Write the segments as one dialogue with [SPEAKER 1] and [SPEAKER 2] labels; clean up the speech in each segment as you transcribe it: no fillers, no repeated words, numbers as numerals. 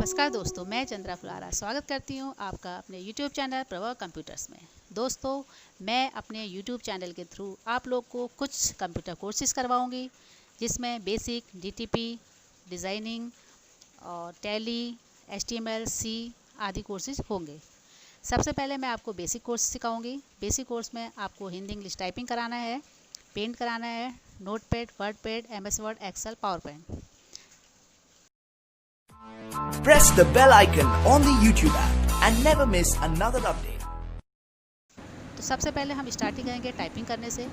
[SPEAKER 1] नमस्कार दोस्तों, मैं चंद्रा फुलारा स्वागत करती हूँ आपका अपने YouTube चैनल प्रभा कंप्यूटर्स में। दोस्तों, मैं अपने YouTube चैनल के थ्रू आप लोग को कुछ कंप्यूटर कोर्सेज करवाऊँगी, जिसमें बेसिक DTP, डिज़ाइनिंग और टैली, HTML, C आदि कोर्सेज होंगे। सबसे पहले मैं आपको बेसिक कोर्स सिखाऊंगी। बेसिक कोर्स में आपको हिंदी इंग्लिश टाइपिंग कराना है, पेंट कराना है, notepad, wordpad, MS Word, Excel, PowerPoint.
[SPEAKER 2] Press the bell icon on the YouTube app and never miss another update.
[SPEAKER 1] तो सबसे पहले हम स्टार्टिंग करेंगे टाइपिंग करने से।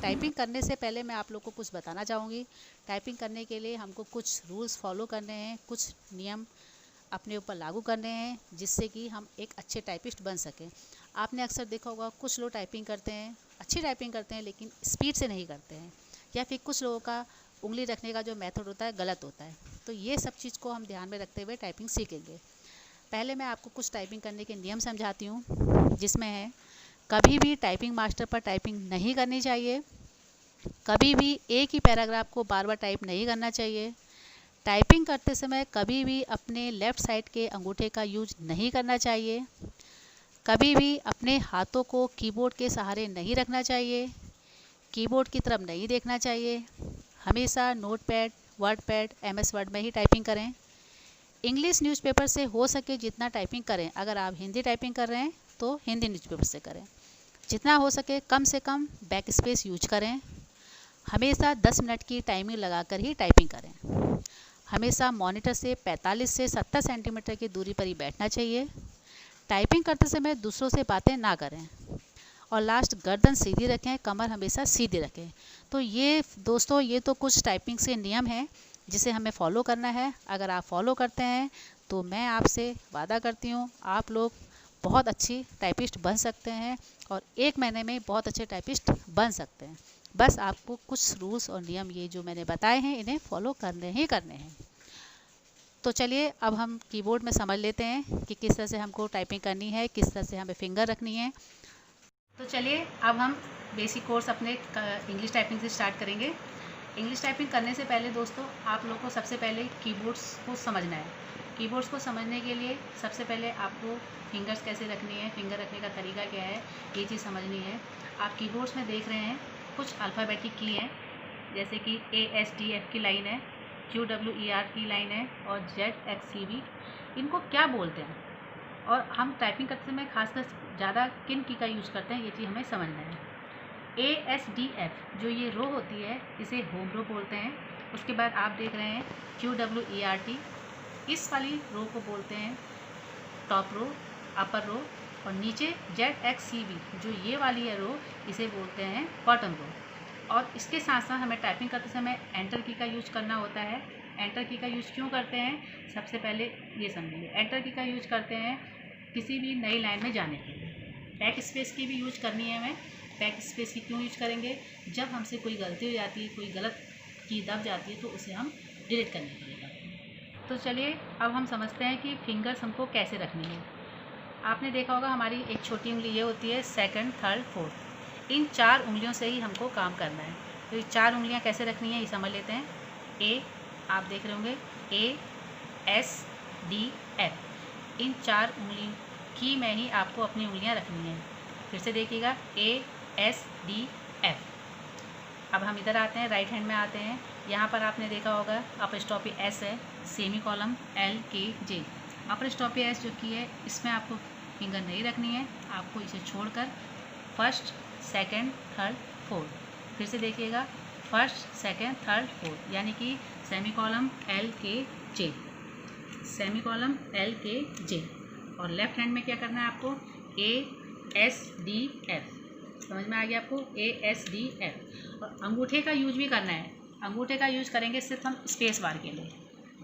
[SPEAKER 1] टाइपिंग करने से पहले मैं आप लोग को कुछ बताना चाहूँगी। टाइपिंग करने के लिए हमको कुछ रूल्स फॉलो करने हैं, कुछ नियम अपने ऊपर लागू करने हैं, जिससे कि हम एक अच्छे टाइपिस्ट बन सकें। आपने अक्सर देखा होगा, कुछ लोग टाइपिंग करते हैं, अच्छी टाइपिंग करते हैं, लेकिन स्पीड से नहीं करते हैं, या फिर कुछ लोगों का उंगली रखने का जो मेथड होता है गलत होता है। तो ये सब चीज़ को हम ध्यान में रखते हुए टाइपिंग सीखेंगे। पहले मैं आपको कुछ टाइपिंग करने के नियम समझाती हूँ, जिसमें है कभी भी टाइपिंग मास्टर पर टाइपिंग नहीं करनी चाहिए, कभी भी एक ही पैराग्राफ को बार बार टाइप नहीं करना चाहिए, टाइपिंग करते समय कभी भी अपने लेफ़्ट साइड के अंगूठे का यूज नहीं करना चाहिए, कभी भी अपने हाथों को कीबोर्ड के सहारे नहीं रखना चाहिए, कीबोर्ड की तरफ नहीं देखना चाहिए, हमेशा नोटपैड, वर्डपैड, MS वर्ड में ही टाइपिंग करें। इंग्लिश न्यूज़पेपर से हो सके जितना टाइपिंग करें। अगर आप हिंदी टाइपिंग कर रहे हैं तो हिंदी न्यूज़पेपर से करें। जितना हो सके कम से कम बैक स्पेस यूज करें। हमेशा 10 मिनट की टाइमिंग लगाकर ही टाइपिंग करें। हमेशा मॉनिटर से 45 से 70 सेंटीमीटर की दूरी पर ही बैठना चाहिए। टाइपिंग करते समय दूसरों से बातें ना करें। और लास्ट, गर्दन सीधी रखें, कमर हमेशा सीधी रखें। तो ये दोस्तों, ये तो कुछ टाइपिंग से नियम हैं जिसे हमें फॉलो करना है। अगर आप फॉलो करते हैं तो मैं आपसे वादा करती हूँ आप लोग बहुत अच्छी टाइपिस्ट बन सकते हैं और 1 महीने में बहुत अच्छे टाइपिस्ट बन सकते हैं। बस आपको कुछ रूल्स और नियम ये जो मैंने बताए हैं, इन्हें फॉलो करने ही करने हैं। तो चलिए अब हम कीबोर्ड में समझ लेते हैं कि किस तरह से हमको टाइपिंग करनी है, किस तरह से हमें फिंगर रखनी है। तो चलिए अब हम बेसिक कोर्स अपने इंग्लिश टाइपिंग से स्टार्ट करेंगे। इंग्लिश टाइपिंग करने से पहले दोस्तों, आप लोग को सबसे पहले कीबोर्ड्स को समझना है। कीबोर्ड्स को समझने के लिए सबसे पहले आपको फिंगर्स कैसे रखनी है, फिंगर रखने का तरीका क्या है, ये चीज़ समझनी है। आप कीबोर्ड्स में देख रहे हैं कुछ अल्फ़ाबेटिक की हैं, जैसे कि ASDF की लाइन है, QWER की लाइन है और ZXCB। इनको क्या बोलते हैं और हम टाइपिंग करते समय खासकर ज़्यादा किन की का यूज़ करते हैं, ये चीज़ हमें समझना है। ASDF जो ये रो होती है, इसे होम रो बोलते हैं। उसके बाद आप देख रहे हैं QWERT, इस वाली रो को बोलते हैं टॉप रो, अपर रो। और नीचे ZXCB जो ये वाली है रो, इसे बोलते हैं बॉटम रो। और इसके साथ साथ हमें टाइपिंग करते समय एंटर की का यूज़ करना होता है। एंटर की का यूज़ क्यों करते हैं, सबसे पहले ये समझिए। एंटर की का यूज़ करते हैं किसी भी नई लाइन में जाने के लिए। बैक स्पेस की भी यूज करनी है हमें। बैक स्पेस की क्यों यूज करेंगे, जब हमसे कोई गलती हो जाती है, कोई गलत की दब जाती है, तो उसे हम डिलीट करने के लिए करते हैं। तो चलिए अब हम समझते हैं कि फिंगर्स हमको कैसे रखनी है। आपने देखा होगा हमारी एक छोटी उंगली ये होती है, सेकंड, थर्ड, फोर्थ। इन 4 उंगलियों से ही हमको काम करना है। तो ये 4 उंगलियां कैसे रखनी है ये समझ लेते हैं। ए, आप देख रहे होंगे ASDF, इन 4 उंगली की में ही आपको अपनी उंगलियां रखनी है। फिर से देखिएगा ASDF। अब हम इधर आते हैं, राइट हैंड में आते हैं। यहाँ पर आपने देखा होगा अपस्टॉपी S है, सेमी कॉलम LKJ। अपस्टॉपी S जो की है, इसमें आपको फिंगर नहीं रखनी है, आपको इसे छोड़कर फर्स्ट, सेकंड, थर्ड, फोर्थ। फिर से देखिएगा फर्स्ट, सेकंड, थर्ड, फोर्थ, यानी कि semi column LKJ, semi column LKJ। और लेफ्ट हैंड में क्या करना है आपको, ASDF। समझ में आ गया आपको, ASDF। और अंगूठे का यूज भी करना है। अंगूठे का यूज करेंगे सिर्फ हम स्पेस बार के लिए,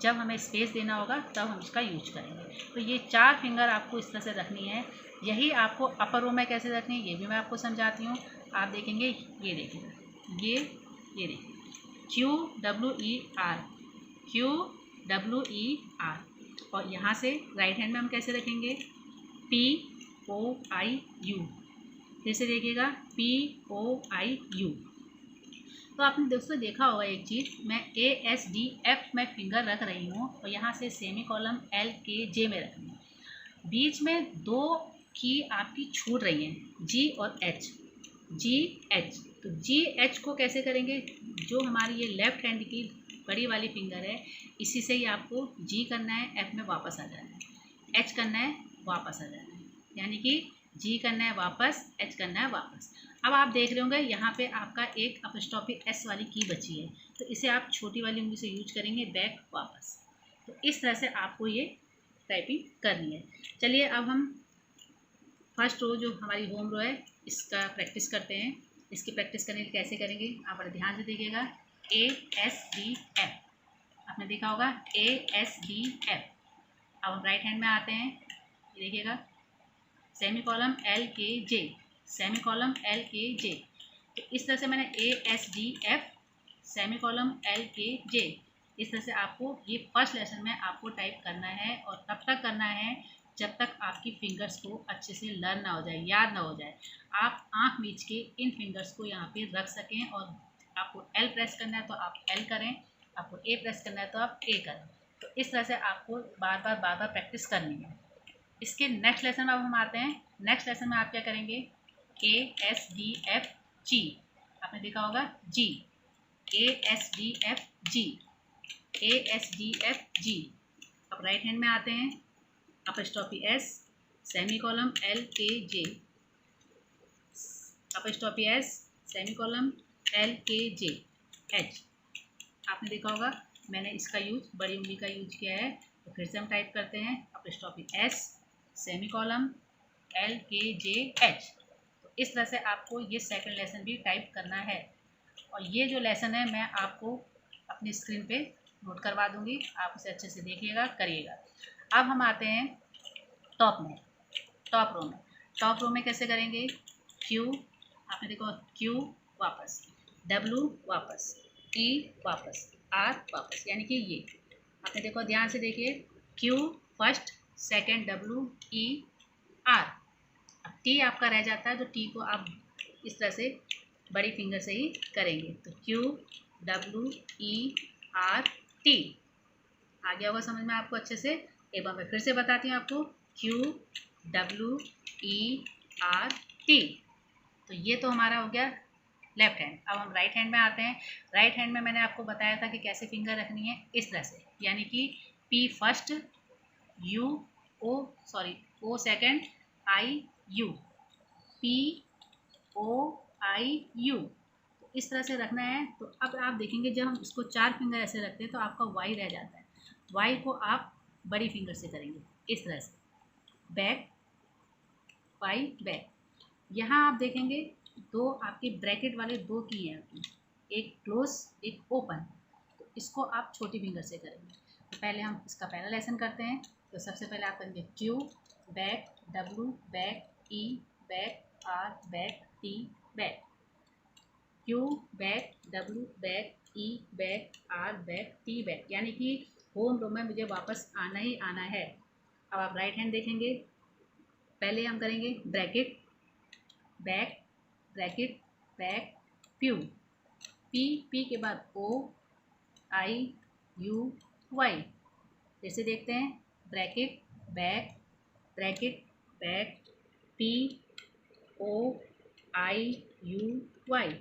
[SPEAKER 1] जब हमें स्पेस देना होगा तब हम इसका यूज करेंगे। तो ये 4 फिंगर आपको इस तरह से रखनी है। यही आपको अपर रो में कैसे रखनी है ये भी मैं आपको समझाती हूँ। आप देखेंगे, ये देखिए, ये देखिए QWER, QWER। और यहाँ से राइट हैंड में हम कैसे रखेंगे, POIU। फिर से देखिएगा POIU। तो आपने दोस्तों देखा होगा एक चीज़, मैं ASDF में फिंगर रख रही हूँ और यहाँ से सेमी कॉलम LKJ में रख रही हूँ। बीच में दो की आपकी छूट रही हैं, G और H, GH। तो GH को कैसे करेंगे, जो हमारी ये लेफ्ट हैंड की बड़ी वाली फिंगर है, इसी से ही आपको G करना है, F में वापस आ जाना है, H करना है, वापस आ जाना है, यानी कि G करना है वापस, H करना है वापस। अब आप देख रहे होंगे यहाँ पे आपका एक अपस्टॉपी S वाली की बची है, तो इसे आप छोटी वाली उंगली से यूज करेंगे, बैक वापस। तो इस तरह से आपको ये टाइपिंग करनी है। चलिए अब हम फर्स्ट रो जो हमारी होम रो है इसका प्रैक्टिस करते हैं। इसकी प्रैक्टिस करने के लिए कैसे करेंगे आप बड़े ध्यान से देखिएगा। ASDF आपने देखा होगा, ASDF। अब हम राइट हैंड में आते हैं, ये देखिएगा, semi column LKJ, semi column LKJ। तो इस तरह से मैंने ASDF सेमी कॉलम LKJ, इस तरह से आपको ये फर्स्ट लेसन में आपको टाइप करना है, और तब तक करना है जब तक आपकी फिंगर्स को अच्छे से लर्न ना हो जाए, याद ना हो जाए। आप आंख मीच के इन फिंगर्स को यहाँ पे रख सकें, और आपको L प्रेस करना है तो आप L करें, आपको A प्रेस करना है तो आप A करें। तो इस तरह से आपको बार बार प्रैक्टिस करनी है। इसके नेक्स्ट लेसन में अब हम आते हैं। नेक्स्ट लेसन में आप क्या करेंगे, ASDF G, आपने देखा होगा G, ASDF G, ASDF G। अब राइट हैंड में आते हैं, अपस्टॉपी S, semi column LKJ, अपस्टॉपी S, semi column LKJ, H। आपने देखा होगा मैंने इसका यूज बड़ी उंगली का यूज किया है। तो फिर से हम टाइप करते हैं, अपस्टॉपी S, semi column LKJ, H। तो इस तरह से आपको ये सेकंड लेसन भी टाइप करना है, और ये जो लेसन है मैं आपको अपनी स्क्रीन पे नोट करवा दूंगी, आप उसे अच्छे से देखिएगा, करिएगा। अब हम आते हैं टॉप में, टॉप रो में। टॉप रो में कैसे करेंगे, Q, आपने देखो Q वापस, W वापस, E वापस, R वापस, यानी कि ये आपने देखो, ध्यान से देखिए, Q first, second W, E, R। अब T आपका रह जाता है, तो T को आप इस तरह से बड़ी फिंगर से ही करेंगे। तो Q W E R T, आ गया होगा समझ में आपको अच्छे से। एक बार मैं फिर से बताती हूँ आपको, Q W E R T। तो ये तो हमारा हो गया लेफ्ट हैंड। अब हम राइट हैंड में आते हैं। राइट हैंड में मैंने आपको बताया था कि कैसे फिंगर रखनी है, इस तरह से, यानी कि P first, O second, I U, P O I U। तो इस तरह से रखना है। तो अब आप देखेंगे जब हम इसको चार फिंगर ऐसे रखते हैं तो आपका Y रह जाता है, Y को आप बड़ी फिंगर से करेंगे इस तरह से, बैक, Y बैक। यहाँ आप देखेंगे दो आपके ब्रैकेट वाले दो की हैं आपकी, एक क्लोज एक ओपन, तो इसको आप छोटी फिंगर से करेंगे। तो पहले हम इसका पहला लेसन करते हैं। तो सबसे पहले आप करेंगे Q back, W back, E back, R back, T back, Q back, W back, E back, R back, T back, यानी कि होम रो में मुझे वापस आना ही आना है। अब आप राइट हैंड देखेंगे, पहले हम करेंगे ब्रैकेट, बैक, ब्रैकेट, बैक, प्यू, P के बाद O I U Y। फिर से देखते हैं, bracket, back, bracket, back, P O I U Y।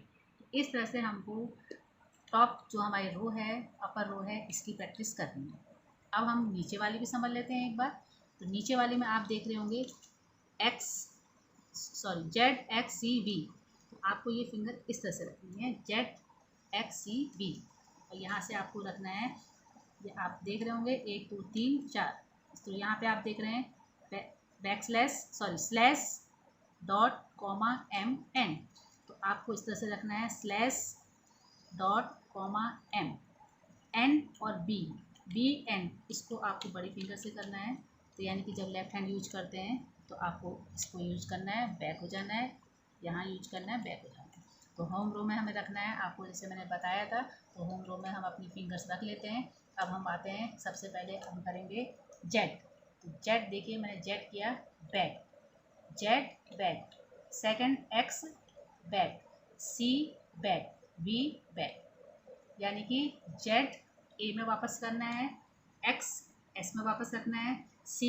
[SPEAKER 1] इस तरह से हमको टॉप जो हमारी रो है, अपर रो है, इसकी प्रैक्टिस करनी है। अब हम नीचे वाली भी समझ लेते हैं एक बार। तो नीचे वाली में आप देख रहे होंगे ZXCB। तो आपको ये फिंगर इस तरह से रखनी है, ZXCB, और यहाँ से आपको रखना है, ये आप देख रहे होंगे 1 2 3 4। तो यहाँ पे आप देख रहे हैं स्लैश डॉट कॉमा MN। तो आपको इस तरह से रखना है, slash dot comma M, N और BN, इसको आपको बड़ी फिंगर से करना है। तो यानी कि जब लेफ्ट हैंड यूज करते हैं तो आपको इसको यूज करना है, बैक हो जाना है, यहाँ यूज करना है, बैक हो जाना है। तो होम रो में हमें रखना है, आपको जैसे मैंने बताया था। तो होम रो में हम अपनी फिंगर्स रख लेते हैं। अब हम आते हैं, सबसे पहले हम करेंगे Z। तो Z देखिए, मैंने Z किया, back, Z back, second X back, C back, V back, यानी कि Z A में वापस करना है, X S में वापस रखना है, C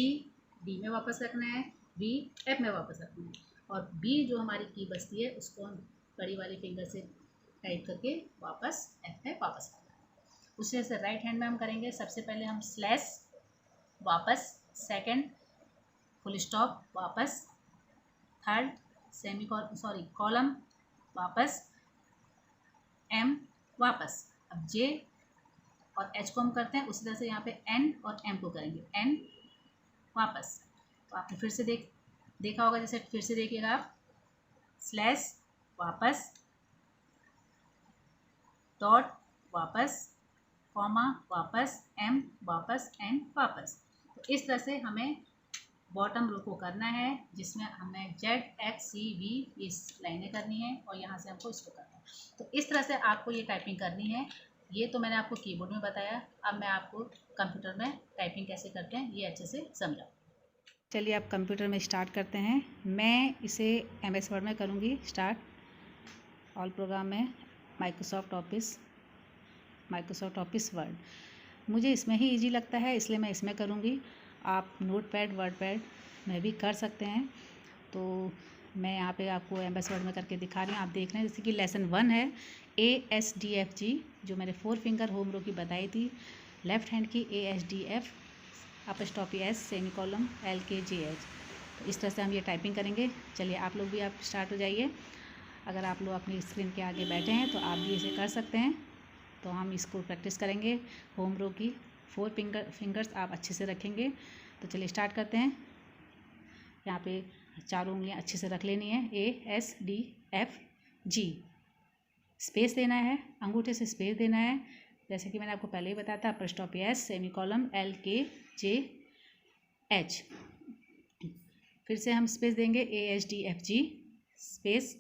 [SPEAKER 1] D में वापस रखना है, V F में वापस रखना है, और B जो हमारी की बचती है उसको हम बड़ी वाली फिंगर से टाइप करके वापस F में वापस करना है। उसी से राइट हैंड में हम करेंगे। सबसे पहले हम स्लैश वापस, सेकंड फुल स्टॉप वापस, थर्ड कॉलम वापस, M वापस। अब J और H को हम करते हैं उसी तरह से यहाँ पे N और M को करेंगे, N वापस। तो आपने फिर से देखा होगा, जैसे फिर से देखिएगा आप, स्लैश वापस, डॉट वापस, कॉमा वापस, M वापस, N वापस। तो इस तरह से हमें बॉटम रो को करना है, जिसमें हमें Z X C V इस लाइनें करनी है और यहाँ से हमको इसको करना है। तो इस तरह से आपको ये टाइपिंग करनी है। ये तो मैंने आपको कीबोर्ड में बताया, अब मैं आपको कंप्यूटर में टाइपिंग कैसे करते हैं ये अच्छे से समझाऊँ। चलिए आप कंप्यूटर में स्टार्ट करते हैं। मैं इसे MS वर्ड में करूँगी स्टार्ट। ऑल प्रोग्राम में माइक्रोसॉफ्ट ऑफिस वर्ड मुझे इसमें ही इजी लगता है, इसलिए मैं इसमें करूँगी। आप नोटपैड वर्डपैड में भी कर सकते हैं। तो मैं यहाँ पे आपको MS वर्ड में करके दिखा रही हूँ, आप देख रहे हैं। जैसे कि लेसन 1 है ASDFG, जो मैंने 4 फिंगर होम रो की बताई थी। लेफ्ट हैंड की ASDF अपस्टॉपी S सेमीकोलन LKJH। तो इस तरह से हम ये टाइपिंग करेंगे। चलिए आप लोग भी आप स्टार्ट हो जाइए। अगर आप लोग अपनी स्क्रीन के आगे बैठे हैं तो आप भी इसे कर सकते हैं। तो हम इसको प्रैक्टिस करेंगे। होम रो की 4 फिंगर्स आप अच्छे से रखेंगे। तो चलिए स्टार्ट करते हैं। यहाँ पे 4 उंगलियाँ अच्छे से रख लेनी है, ASDFG। स्पेस देना है, अंगूठे से स्पेस देना है, जैसे कि मैंने आपको पहले ही बताया था। Apostrophe S semicolon LKJH। फिर से हम स्पेस देंगे, ASDFG space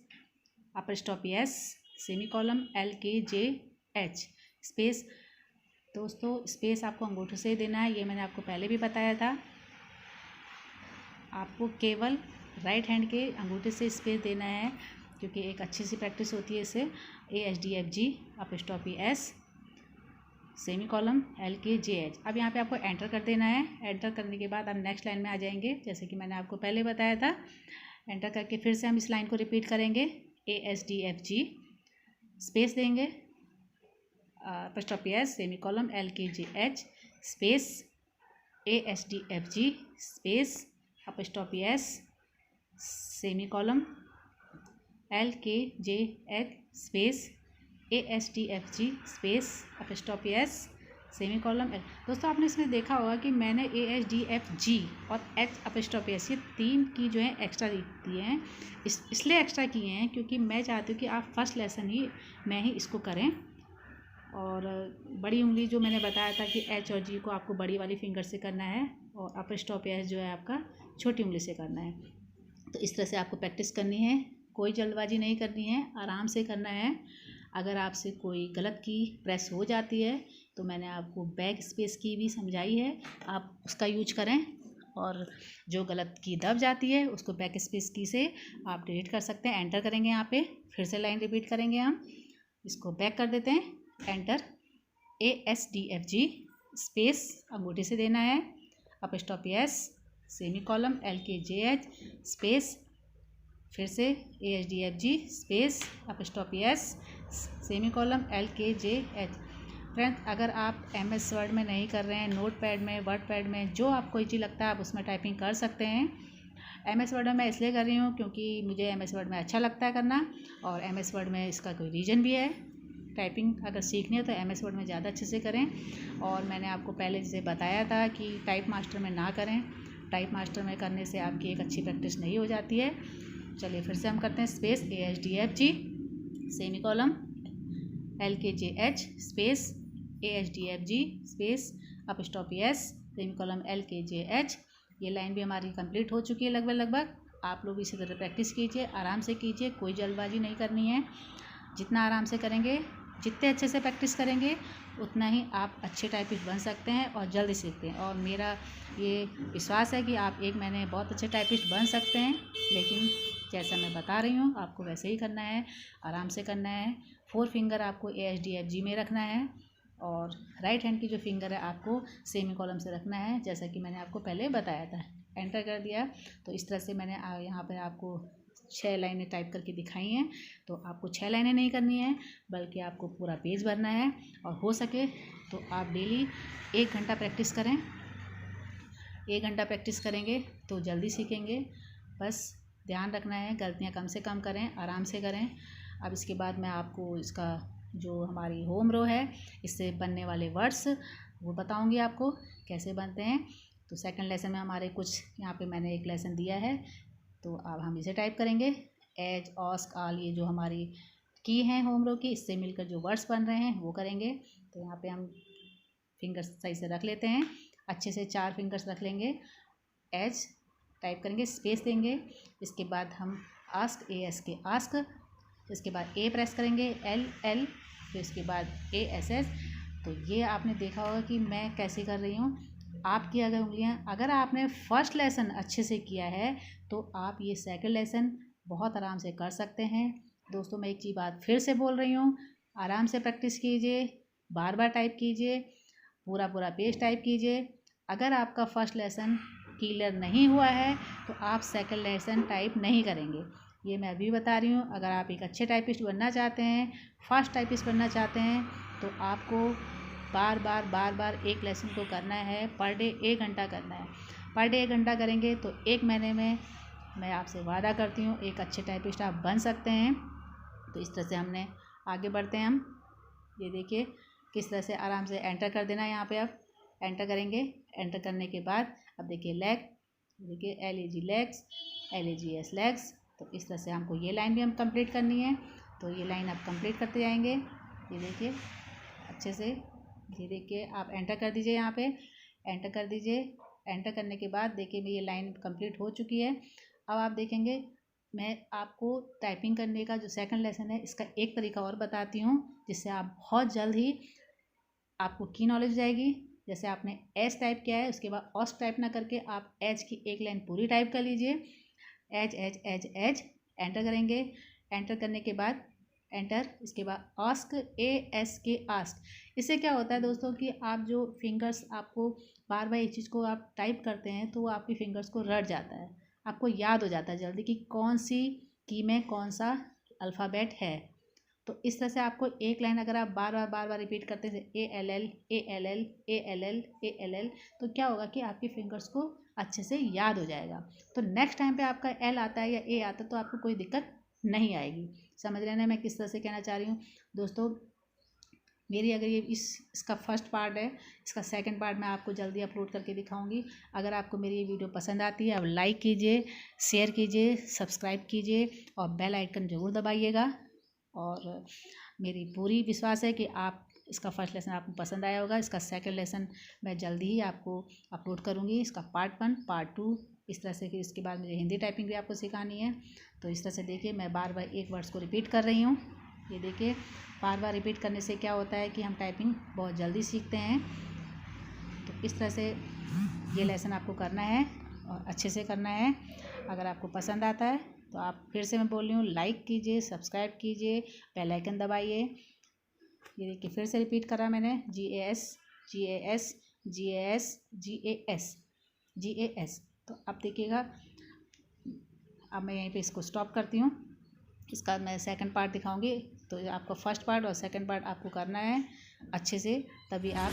[SPEAKER 1] apostrophe S semicolon LKJH space. दोस्तों स्पेस आपको अंगूठे से देना है, ये मैंने आपको पहले भी बताया था। आपको केवल राइट हैंड के अंगूठे से स्पेस देना है, क्योंकि एक अच्छी सी प्रैक्टिस होती है इससे। ASDFG अपस्टॉपी S semicolon LKJH। अब यहाँ पे आपको एंटर कर देना है। एंटर करने के बाद आप नेक्स्ट लाइन में आ जाएंगे, जैसे कि मैंने आपको पहले बताया था। एंटर करके फिर से हम इस लाइन को रिपीट करेंगे, ASDFG स्पेस देंगे, apostrophe S semicolon LKJH space, ASDFG space apostrophe S semicolon LKJH space, ASDFG space apostrophe S semicolon L। दोस्तों आपने इसमें देखा होगा कि मैंने ASDFG और H अपस्टॉपी S ये 3 की जो है एक्स्ट्रा दिए हैं। इसलिए एक्स्ट्रा किए हैं क्योंकि मैं चाहती हूँ कि आप फर्स्ट लेसन ही में ही इसको करें। और बड़ी उंगली जो मैंने बताया था कि H और G को आपको बड़ी वाली फिंगर से करना है, और अपस्टॉपी S जो है आपका छोटी उंगली से करना है। तो इस तरह से आपको प्रैक्टिस करनी है, कोई जल्दबाजी नहीं करनी है, आराम से करना है। अगर आपसे कोई गलत की प्रेस हो जाती है तो मैंने आपको बैक स्पेस की भी समझाई है, आप उसका यूज करें। और जो गलत की दब जाती है उसको बैक स्पेस की से आप डिलीट कर सकते हैं। एंटर करेंगे, यहाँ पे फिर से लाइन रिपीट करेंगे, हम इसको बैक कर देते हैं। एंटर, ASDFG स्पेस अंगूठे से देना है, apostrophe S semicolon LKJH space, फिर से ASDFG space apostrophe S semicolon LKJH। Friends अगर आप MS वर्ड में नहीं कर रहे हैं, नोटपैड में, वर्डपैड में, जो आपको ईजी लगता है आप उसमें टाइपिंग कर सकते हैं। MS वर्ड में मैं इसलिए कर रही हूँ क्योंकि मुझे MS वर्ड में अच्छा लगता है करना, और MS वर्ड में इसका कोई रीज़न भी है। टाइपिंग अगर सीखनी है तो MS वर्ड में ज़्यादा अच्छे से करें। और मैंने आपको पहले जैसे बताया था कि टाइप मास्टर में ना करें, टाइप मास्टर में करने से आपकी एक अच्छी प्रैक्टिस नहीं हो जाती है। चलिए फिर से हम करते हैं, space ASDFG semicolon LKJH space, ASDFG space apostrophe S semicolon LKJH। ये लाइन भी हमारी कंप्लीट हो चुकी है लगभग। आप लोग इसी तरह प्रैक्टिस कीजिए, आराम से कीजिए, कोई जल्दबाजी नहीं करनी है। जितना आराम से करेंगे, जितने अच्छे से प्रैक्टिस करेंगे, उतना ही आप अच्छे टाइपिस्ट बन सकते हैं और जल्दी सीखते हैं। और मेरा ये विश्वास है कि आप 1 महीने में बहुत अच्छे टाइपिस्ट बन सकते हैं। लेकिन जैसा मैं बता रही हूँ आपको वैसे ही करना है, आराम से करना है, 4 फिंगर आपको ASDFG में रखना है और राइट हैंड की जो फिंगर है आपको सेमी कॉलम से रखना है, जैसा कि मैंने आपको पहले बताया था। एंटर कर दिया तो इस तरह से मैंने यहाँ पर आपको 6 लाइनें टाइप करके दिखाई हैं। तो आपको 6 लाइनें नहीं करनी है, बल्कि आपको पूरा पेज भरना है। और हो सके तो आप डेली 1 घंटा प्रैक्टिस करें। 1 घंटा प्रैक्टिस करेंगे तो जल्दी सीखेंगे। बस ध्यान रखना है, गलतियाँ कम से कम करें, आराम से करें। अब इसके बाद मैं आपको इसका जो हमारी होम रो है, इससे बनने वाले वर्ड्स वो बताऊंगी आपको कैसे बनते हैं। तो सेकंड लेसन में हमारे कुछ यहाँ पे मैंने एक लेसन दिया है, तो अब हम इसे टाइप करेंगे। एज, ऑस्क, ऑल, ये जो हमारी की हैं होम रो की, इससे मिलकर जो वर्ड्स बन रहे हैं वो करेंगे। तो यहाँ पे हम फिंगर्स सही से रख लेते हैं, अच्छे से 4 फिंगर्स रख लेंगे। एज टाइप करेंगे, स्पेस देंगे, इसके बाद हम आस्क, ASK आस्क, इसके बाद ए प्रेस करेंगे, L, फिर इसके बाद ASS। तो ये आपने देखा होगा कि मैं कैसे कर रही हूँ। आपकी अगर उंगलियाँ, अगर आपने फर्स्ट लेसन अच्छे से किया है तो आप ये सेकंड लेसन बहुत आराम से कर सकते हैं। दोस्तों मैं एक चीज़ बात फिर से बोल रही हूँ, आराम से प्रैक्टिस कीजिए, बार बार टाइप कीजिए, पूरा पेज टाइप कीजिए। अगर आपका फर्स्ट लेसन क्लियर नहीं हुआ है तो आप सेकंड लेसन टाइप नहीं करेंगे, ये मैं अभी बता रही हूँ। अगर आप एक अच्छे टाइपिस्ट बनना चाहते हैं, फास्ट टाइपिस्ट बनना चाहते हैं, तो आपको बार बार एक लेसन को करना है। पर डे 1 घंटा करना है। पर डे 1 घंटा करेंगे तो 1 महीने में मैं आपसे वादा करती हूँ एक अच्छे टाइपिस्ट आप बन सकते हैं। तो इस तरह से हमने आगे बढ़ते हैं हम। ये देखिए किस तरह से आराम से एंटर कर देना है। यहाँ पे आप एंटर करेंगे। एंटर करने के बाद अब देखिए लेग, देखिए LAG लेग्स, LAGS लेग्स। तो इस तरह से हमको ये लाइन भी हम कंप्लीट करनी है। तो ये लाइन आप कंप्लीट करते जाएंगे। ये देखिए अच्छे से, ये देखिए आप एंटर कर दीजिए, यहाँ पे एंटर कर दीजिए। एंटर करने के बाद देखिए ये लाइन कंप्लीट हो चुकी है। अब आप देखेंगे मैं आपको टाइपिंग करने का जो सेकंड लेसन है इसका एक तरीका और बताती हूँ, जिससे आप बहुत जल्द ही आपको की नॉलेज जाएगी। जैसे आपने एच टाइप किया है, उसके बाद ऑस टाइप ना करके आप एच की एक लाइन पूरी टाइप कर लीजिए। H H H H enter करेंगे। एंटर करने के बाद एंटर, इसके बाद आस्क, ASK आस्क। इससे क्या होता है दोस्तों कि आप जो फिंगर्स आपको बार बार एक चीज़ को आप टाइप करते हैं तो वो आपकी फिंगर्स को रट जाता है, आपको याद हो जाता है जल्दी कि कौन सी की में कौन सा अल्फ़ाबेट है। तो इस तरह से आपको एक लाइन अगर आप बार बार रिपीट करते हैं ALL ALL ALL ALL, तो क्या होगा कि आपकी फिंगर्स को अच्छे से याद हो जाएगा। तो नेक्स्ट टाइम पे आपका L आता है या A आता है तो आपको कोई दिक्कत नहीं आएगी। समझ रहे हैं मैं किस तरह से कहना चाह रही हूँ दोस्तों। मेरी अगर ये इसका फर्स्ट पार्ट है, इसका सेकंड पार्ट मैं आपको जल्दी अपलोड करके दिखाऊंगी। अगर आपको मेरी ये वीडियो पसंद आती है आप लाइक कीजिए, शेयर कीजिए, सब्सक्राइब कीजिए और बेल आइकन ज़रूर दबाइएगा। और मेरी पूरी विश्वास है कि आप इसका फर्स्ट लेसन आपको पसंद आया होगा। इसका सेकंड लेसन मैं जल्दी ही आपको अपलोड करूँगी, इसका पार्ट 1 पार्ट 2 इस तरह से। कि इसके बाद मुझे हिंदी टाइपिंग भी आपको सिखानी है। तो इस तरह से देखिए मैं बार बार एक वर्ड्स को रिपीट कर रही हूँ। ये देखिए बार बार रिपीट करने से क्या होता है कि हम टाइपिंग बहुत जल्दी सीखते हैं। तो इस तरह से ये लेसन आपको करना है और अच्छे से करना है। अगर आपको पसंद आता है तो आप, फिर से मैं बोल रही हूँ, लाइक कीजिए, सब्सक्राइब कीजिए, बेल आइकन दबाइए। ये देखिए फिर से रिपीट करा मैंने, GAS GAS GAS GAS GAS। तो अब देखिएगा, अब मैं यहीं पे इसको स्टॉप करती हूँ। इसका मैं सेकंड पार्ट दिखाऊंगी। तो आपको फर्स्ट पार्ट और सेकंड पार्ट आपको करना है अच्छे से, तभी आप